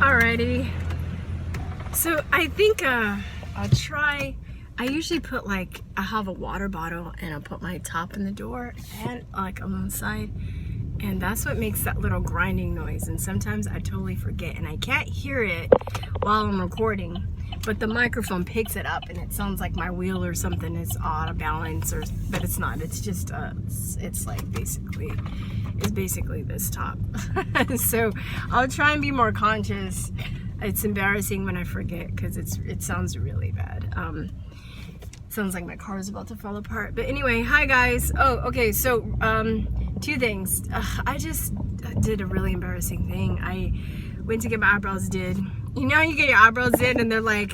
Alrighty. So I think I'll try. I usually put like, I have a water bottle and I'll put my top in the door and like on the side. And that's what makes that little grinding noise. And sometimes I totally forget and I can't hear it while I'm recording. But the microphone picks it up and it sounds like my wheel or something is out of balance, but it's not. It's just it's like basically this top. So I'll try and be more conscious. It's embarrassing when I forget because it sounds really bad. Sounds like my car is about to fall apart. But anyway, hi guys. Oh, okay. So two things. I just did a really embarrassing thing. I went to get my eyebrows did. You know, you get your eyebrows did and they're like,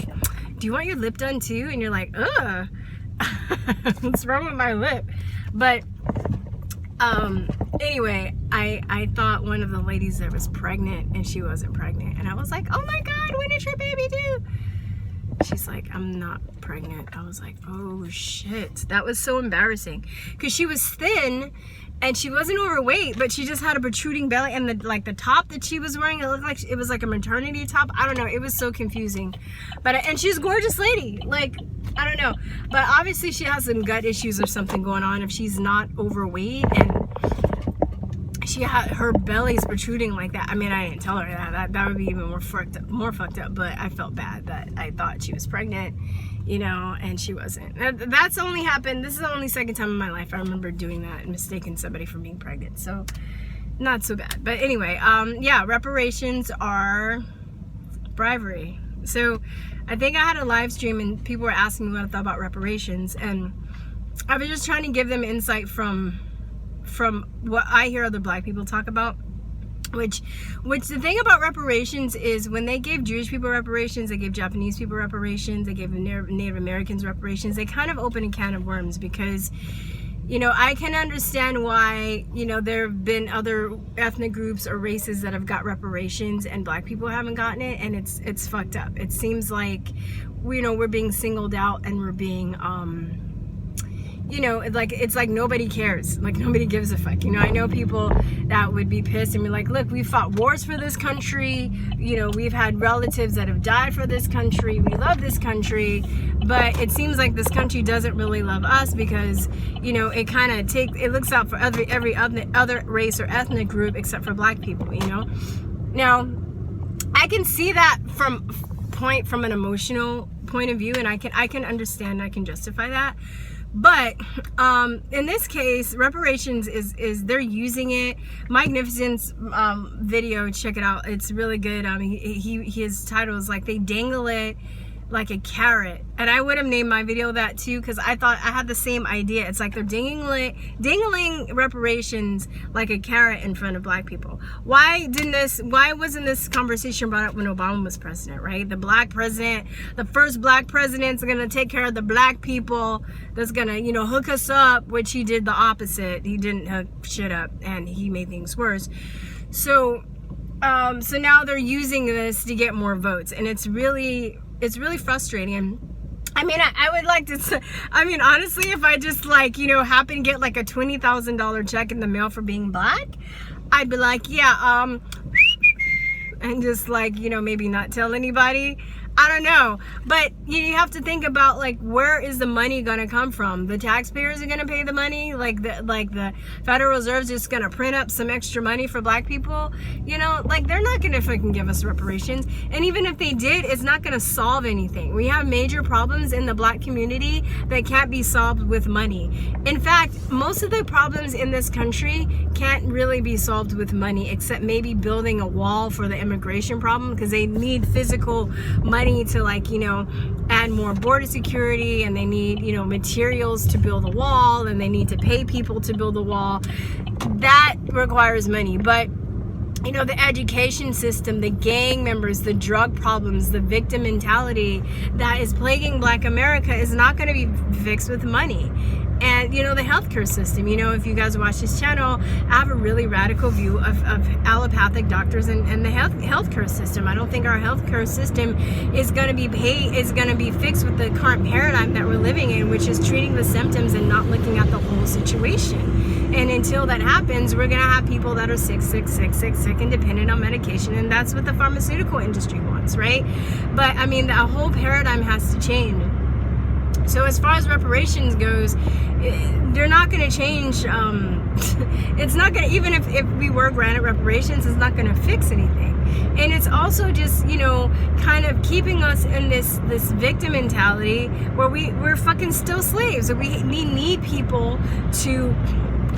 do you want your lip done too? And you're like, ugh, what's wrong with my lip? But anyway, I thought one of the ladies there was pregnant and she wasn't pregnant. And I was like, oh my God, when is your baby due? She's like, I'm not pregnant. I was like, oh shit. That was so embarrassing. Because she was thin and she wasn't overweight, but she just had a protruding belly, and the top that she was wearing, it looked like it was like a maternity top. I don't know, it was so confusing. But and she's a gorgeous lady. Like, I don't know. But obviously she has some gut issues or something going on if she's not overweight and she had her belly's protruding like that. I mean, I didn't tell her that would be even more fucked up, but I felt bad that I thought she was pregnant, you know, and she wasn't. That's only happened, this is the only second time in my life I remember doing that and mistaking somebody for being pregnant, so not so bad. But anyway, yeah, reparations are bribery. So I think I had a live stream and people were asking me what I thought about reparations, and I was just trying to give them insight from what I hear other black people talk about, which the thing about reparations is when they gave Jewish people reparations, they gave Japanese people reparations, they gave Native Americans reparations, they kind of opened a can of worms because, you know, I can understand why, you know, there have been other ethnic groups or races that have got reparations and black people haven't gotten it, and it's fucked up. It seems like, you know, we're being singled out and we're being you know, it's like nobody cares, like nobody gives a fuck. You know, I know people that would be pissed and be like, look, we fought wars for this country, you know, we've had relatives that have died for this country, we love this country, but it seems like this country doesn't really love us because, you know, it kind of it looks out for every other race or ethnic group except for black people, you know. Now I can see that from an emotional point of view, and I can understand, I can justify that. But in this case, reparations is they're using it. Mike Nificent's video, check it out. It's really good. His title is like, they dangle it like a carrot, and I would have named my video that too because I thought I had the same idea. It's like they're dangling reparations like a carrot in front of black people. Why wasn't this conversation brought up when Obama was president, right? The black president, the first black president's gonna take care of the black people, that's gonna, you know, hook us up, which he did the opposite. He didn't hook shit up and he made things worse. So so now they're using this to get more votes, and it's really frustrating. And I mean, I would like to say, I mean, honestly, if I just like, you know, happen to get like a $20,000 check in the mail for being black, I'd be like, yeah, and just like, you know, maybe not tell anybody. I don't know, but you have to think about, like, where is the money gonna come from? The taxpayers are gonna pay the money, like the Federal Reserve's just gonna print up some extra money for black people, you know, like they're not gonna fucking give us reparations. And even if they did, it's not gonna solve anything. We have major problems in the black community that can't be solved with money. In fact, most of the problems in this country can't really be solved with money, except maybe building a wall for the immigration problem, because they need physical money to, like, you know, add more border security, and they need, you know, materials to build a wall, and they need to pay people to build a wall. That requires money. But, you know, the education system, the gang members, the drug problems, the victim mentality that is plaguing black America is not going to be fixed with money. And, you know, the healthcare system, you know, if you guys watch this channel, I have a really radical view of allopathic doctors and the healthcare system. I don't think our healthcare system is going to be fixed with the current paradigm that we're living in, which is treating the symptoms and not looking at the whole situation. And until that happens, we're gonna have people that are sick and dependent on medication, and that's what the pharmaceutical industry wants, right? But I mean, the whole paradigm has to change. So as far as reparations goes, they're not going to change. It's not going to, even if we were granted reparations, it's not going to fix anything. And it's also just, you know, kind of keeping us in this victim mentality where we're fucking still slaves. We need people to,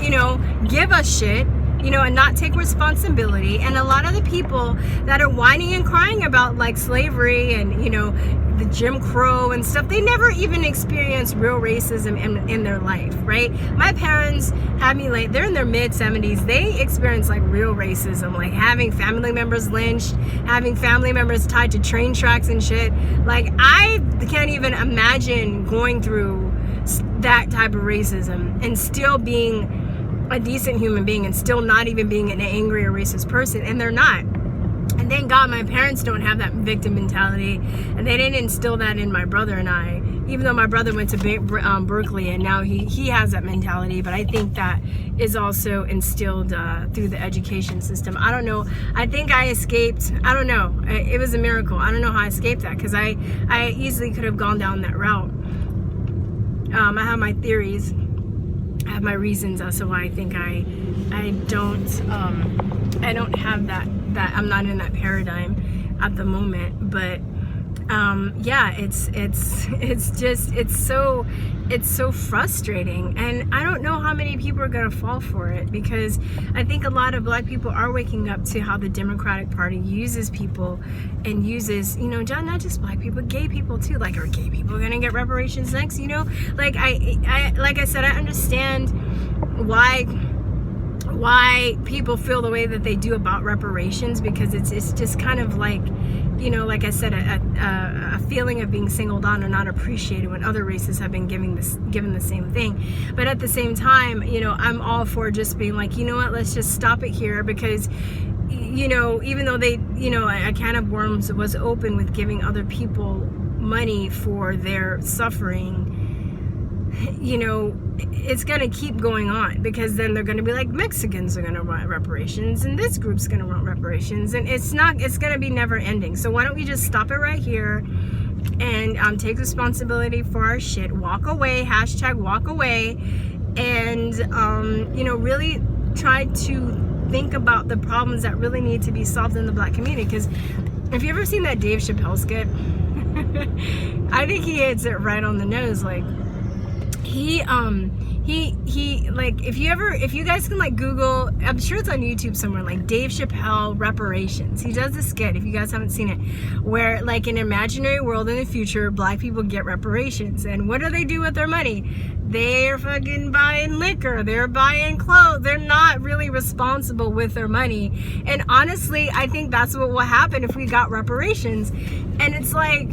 you know, give us shit, you know, and not take responsibility. And a lot of the people that are whining and crying about like slavery and, you know, the Jim Crow and stuff, they never even experienced real racism in their life, right? My parents had me like, they're in their mid-70s. They experienced like real racism, like having family members lynched, having family members tied to train tracks and shit. Like, I can't even imagine going through that type of racism and still being a decent human being and still not even being an angry or racist person. And they're not. And thank God my parents don't have that victim mentality, and they didn't instill that in my brother and I, even though my brother went to Berkeley and now he has that mentality. But I think that is also instilled through the education system. I don't know. I think I escaped. I don't know. It was a miracle. I don't know how I escaped that, because I easily could have gone down that route. I have my theories. I have my reasons as to why I think I don't have that I'm not in that paradigm at the moment. But yeah, it's so frustrating, and I don't know how many people are gonna fall for it, because I think a lot of black people are waking up to how the Democratic Party uses people and uses, you know, not just black people, gay people too. Like, are gay people gonna get reparations next? You know, like I said, I understand why people feel the way that they do about reparations, because it's just kind of like, you know, like I said, a feeling of being singled on or not appreciated when other races have been given the same thing. But at the same time, you know, I'm all for just being like, you know what, let's just stop it here, because, you know, even though they, you know, a can of worms was open with giving other people money for their suffering, you know, it's going to keep going on, because then they're going to be like, Mexicans are going to want reparations and this group's going to want reparations, and it's going to be never ending. So why don't we just stop it right here and take responsibility for our shit, walk away, hashtag walk away, and you know, really try to think about the problems that really need to be solved in the black community. Because have you ever seen that Dave Chappelle skit? I think he hits it right on the nose. Like, he like, if you guys can like Google, I'm sure it's on YouTube somewhere, like Dave Chappelle Reparations. He does this skit, if you guys haven't seen it, where like in an imaginary world in the future, black people get reparations, and what do they do with their money? They're fucking buying liquor, they're buying clothes, they're not really responsible with their money. And honestly, I think that's what will happen if we got reparations. And it's like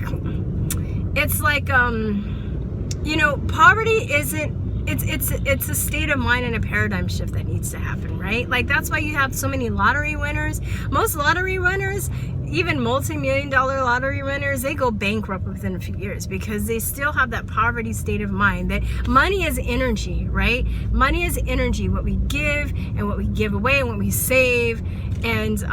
you know, poverty isn't, it's a state of mind and a paradigm shift that needs to happen, right? Like, that's why you have so many lottery winners. Most lottery winners, even multi-million-dollar lottery winners, they go bankrupt within a few years, because they still have that poverty state of mind. That money is energy, right? Money is energy, what we give and what we give away and what we save. And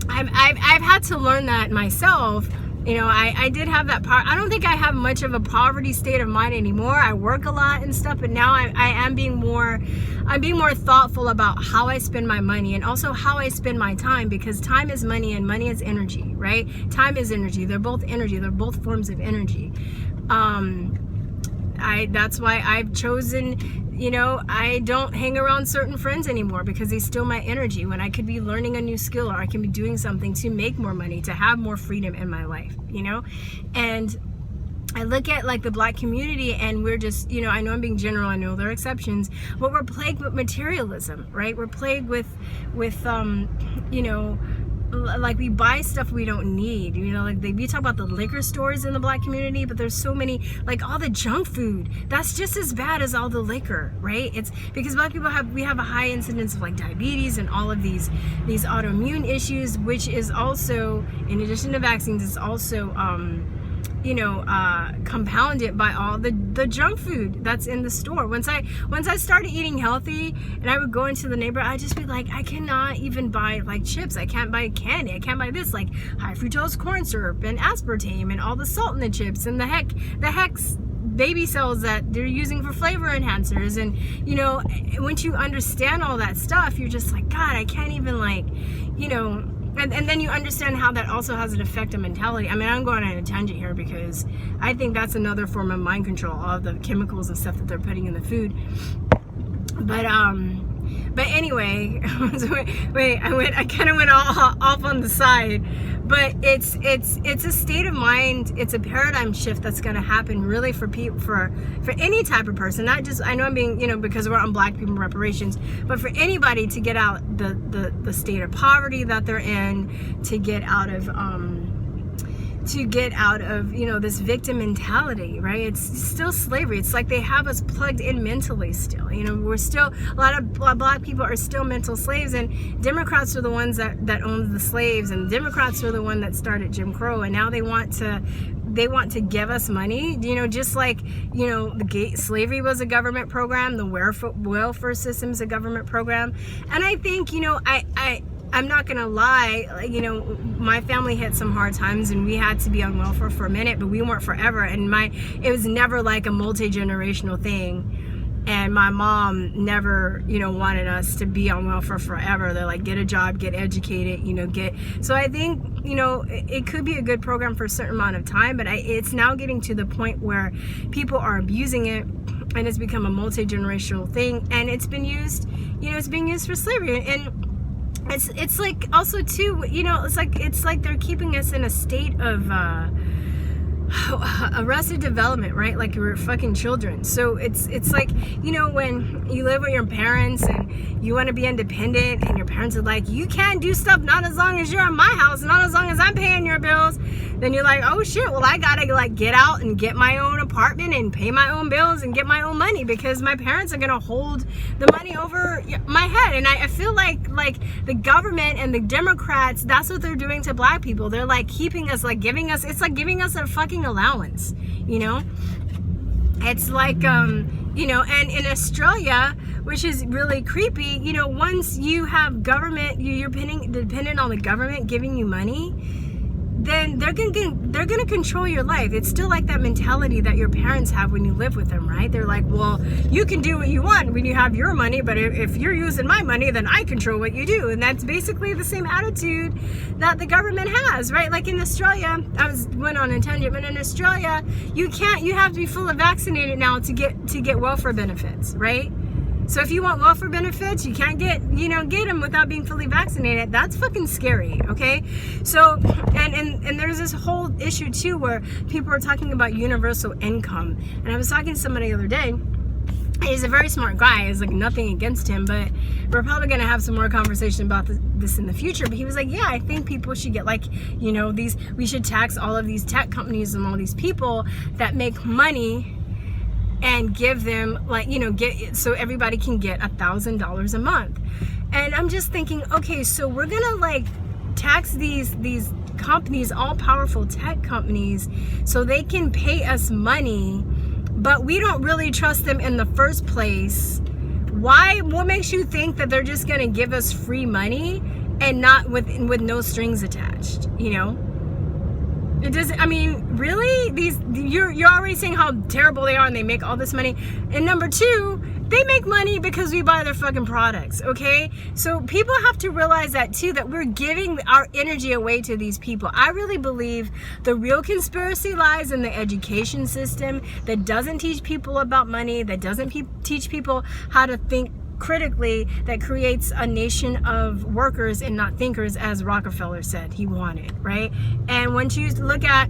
I've had to learn that myself. You know, I did have that part. I don't think I have much of a poverty state of mind anymore. I work a lot and stuff, but now I'm being more thoughtful about how I spend my money, and also how I spend my time, because time is money and money is energy, right? Time is energy. They're both energy. They're both forms of energy. That's why I've chosen, you know, I don't hang around certain friends anymore, because they steal my energy when I could be learning a new skill, or I can be doing something to make more money, to have more freedom in my life, you know? And I look at like the black community, and we're just, you know, I know I'm being general, I know there are exceptions, but we're plagued with materialism, right? We're plagued with you know, like, we buy stuff we don't need, you know, like we talk about the liquor stores in the black community, but there's so many, like all the junk food, that's just as bad as all the liquor, right? It's because black people have a high incidence of like diabetes and all of these autoimmune issues, which is also, in addition to vaccines, it's also compound it by all the junk food that's in the store. Once I started eating healthy and I would go into the neighborhood, I'd just be like, I cannot even buy like chips. I can't buy candy. I can't buy this, like high fructose corn syrup and aspartame and all the salt in the chips and the hex baby cells that they're using for flavor enhancers. And once you understand all that stuff, you're just like, God, I can't even and then you understand how that also has an effect on mentality. I mean, I'm going on a tangent here because I think that's another form of mind control, all the chemicals and stuff that they're putting in the food. But anyway, I kind of went off on the side, but it's a state of mind. It's a paradigm shift that's going to happen really for people, for any type of person, not just, I know I'm being, because we're on Black people reparations, but for anybody to get out the state of poverty that they're in, to get out of this victim mentality, right? It's still slavery. It's like they have us plugged in mentally still. We're still, a lot of Black people are still mental slaves, and Democrats are the ones that owned the slaves, and Democrats are the one that started Jim Crow, and now they want to give us money, just like, slavery was a government program, the welfare system is a government program. And I think, I'm not gonna lie, my family hit some hard times and we had to be on welfare for a minute, but we weren't forever. And it was never like a multi-generational thing. And my mom never, wanted us to be on welfare forever. They're like, get a job, get educated, So I think, it could be a good program for a certain amount of time, but it's now getting to the point where people are abusing it, and it's become a multi-generational thing. And it's been used, it's being used for slavery. And it's like also too, it's like they're keeping us in a state of arrested development, right? Like we're fucking children. So it's like, when you live with your parents and you want to be independent, and your parents are like, you can't do stuff not as long as you're in my house, not as long as I'm paying your bills. Then you're like, oh shit, well I gotta get out and get my own apartment and pay my own bills and get my own money, because my parents are gonna hold the money over my head. And I feel like the government and the Democrats, that's what they're doing to Black people. They're like keeping us, giving us a fucking allowance, It's like, and in Australia, which is really creepy, once you have government, you're dependent on the government giving you money, then they're gonna control your life. It's still like that mentality that your parents have when you live with them, right? They're like, well, you can do what you want when you have your money, but if you're using my money, then I control what you do. And that's basically the same attitude that the government has, right? Like in Australia, went on a tangent, but in Australia, you have to be fully vaccinated now to get welfare benefits, right? So if you want welfare benefits, you can't get them without being fully vaccinated. That's fucking scary, okay? So, and there's this whole issue too where people are talking about universal income. And I was talking to somebody the other day. He's a very smart guy. It's like nothing against him, but we're probably going to have some more conversation about this in the future. But he was like, yeah, I think people should get we should tax all of these tech companies and all these people that make money, and give them so everybody can get $1,000 a month. And I'm just thinking, okay, so we're gonna tax these companies, all powerful tech companies, so they can pay us money, but we don't really trust them in the first place. What makes you think that they're just gonna give us free money and not with no strings attached, It doesn't, really? You're already saying how terrible they are and they make all this money. And number two, they make money because we buy their fucking products, okay? So people have to realize that too, that we're giving our energy away to these people. I really believe the real conspiracy lies in the education system that doesn't teach people about money, that doesn't teach people how to think critically, that creates a nation of workers and not thinkers, as Rockefeller said he wanted, right? And once you look at,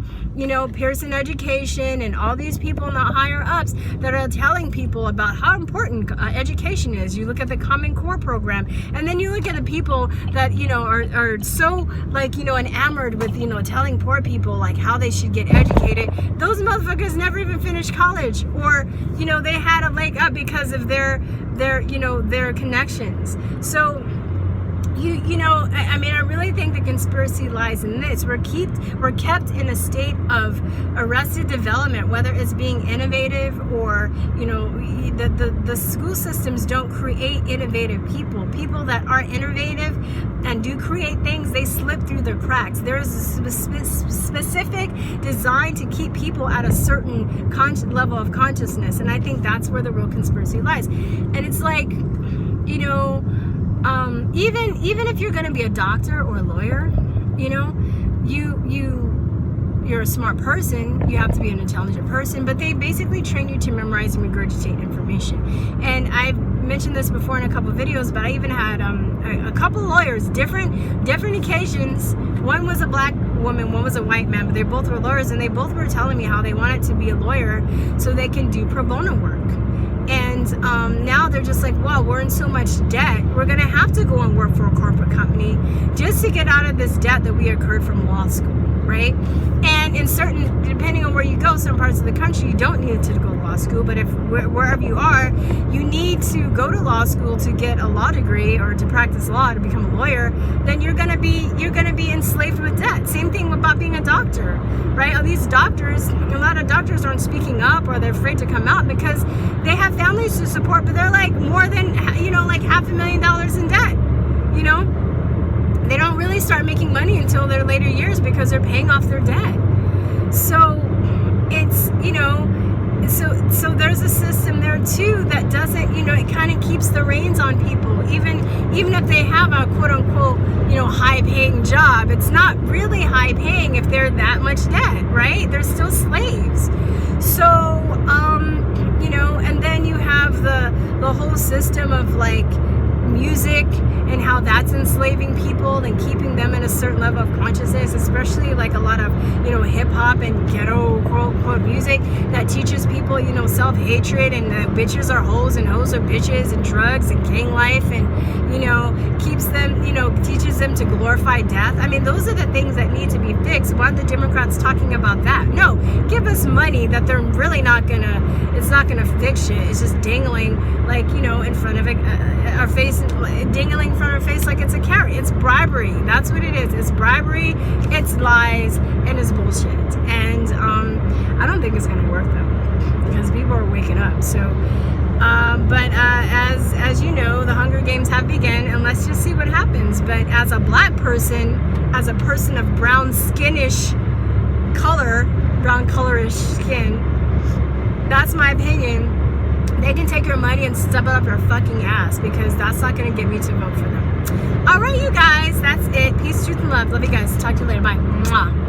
Pearson Education and all these people in the higher ups that are telling people about how important education is, you look at the Common Core program, and then you look at the people that, are so enamored with, telling poor people how they should get educated. Those motherfuckers never even finished college, or, they had a leg up because of their connections. So you know, I mean, I really think the conspiracy lies in this. We're kept in a state of arrested development, whether it's being innovative or, you know, the school systems don't create innovative people that are innovative and do create things. They slip through the cracks. There is a specific design to keep people at a certain level of consciousness, and I think that's where the real conspiracy lies. And it's like, you know, even if you're going to be a doctor or a lawyer, you know, you're a smart person, you have to be an intelligent person, but they basically train you to memorize and regurgitate information. And I've mentioned this before in a couple of videos, but I even had a couple of lawyers, different occasions. One was a black woman, one was a white man, but they both were lawyers, and they both were telling me how they wanted to be a lawyer so they can do pro bono work. And now they're just like, well, we're in so much debt, we're going to have to go and work for a corporate company just to get out of this debt that we incurred from law school, right? And in certain, depending on where you go, some parts of the country, you don't need to go to law school, but if wherever you are, you need to go to law school to get a law degree or to practice law to become a lawyer, then you're gonna be enslaved with debt. Same thing about being a doctor, right? All these doctors, a lot of doctors aren't speaking up, or they're afraid to come out because they have families to support, but they're like more than, you know, like $500,000 in debt, you know? They don't really start making money until their later years because they're paying off their debt. So it's, you know, so there's a system there too that doesn't, you know, it kind of keeps the reins on people. Even if they have a quote unquote, you know, high paying job, it's not really high paying if they're that much debt, right? They're still slaves. So, you know, and then you have the whole system of like music and how that's enslaving people and keeping them in a certain level of consciousness, especially like a lot of, you know, hip hop and ghetto quote unquote music that teaches people, you know, self-hatred and that bitches are hoes and hoes are bitches and drugs and gang life, and, you know, keeps them, you know, teaches them to glorify death. I mean, those are the things that need to be fixed. Why are the Democrats talking about that? No, give us money that they're really not gonna, it's not gonna fix shit. It's just dangling, like, you know, in front of our face, dangling in front of our face like it's a carrot. It's bribery. That's what it is. It's bribery, it's lies, and it's bullshit. And I don't think it's gonna work though, because people are waking up. So but as you know, the Hunger Games have begun, and let's just see what happens. But as a black person, as a person of brown colorish skin, that's my opinion. They can take your money and stuff it up their fucking ass, because that's not going to get me to vote for them. All right, you guys, that's it. Peace, truth, and love. Love you guys. Talk to you later. Bye. Mwah.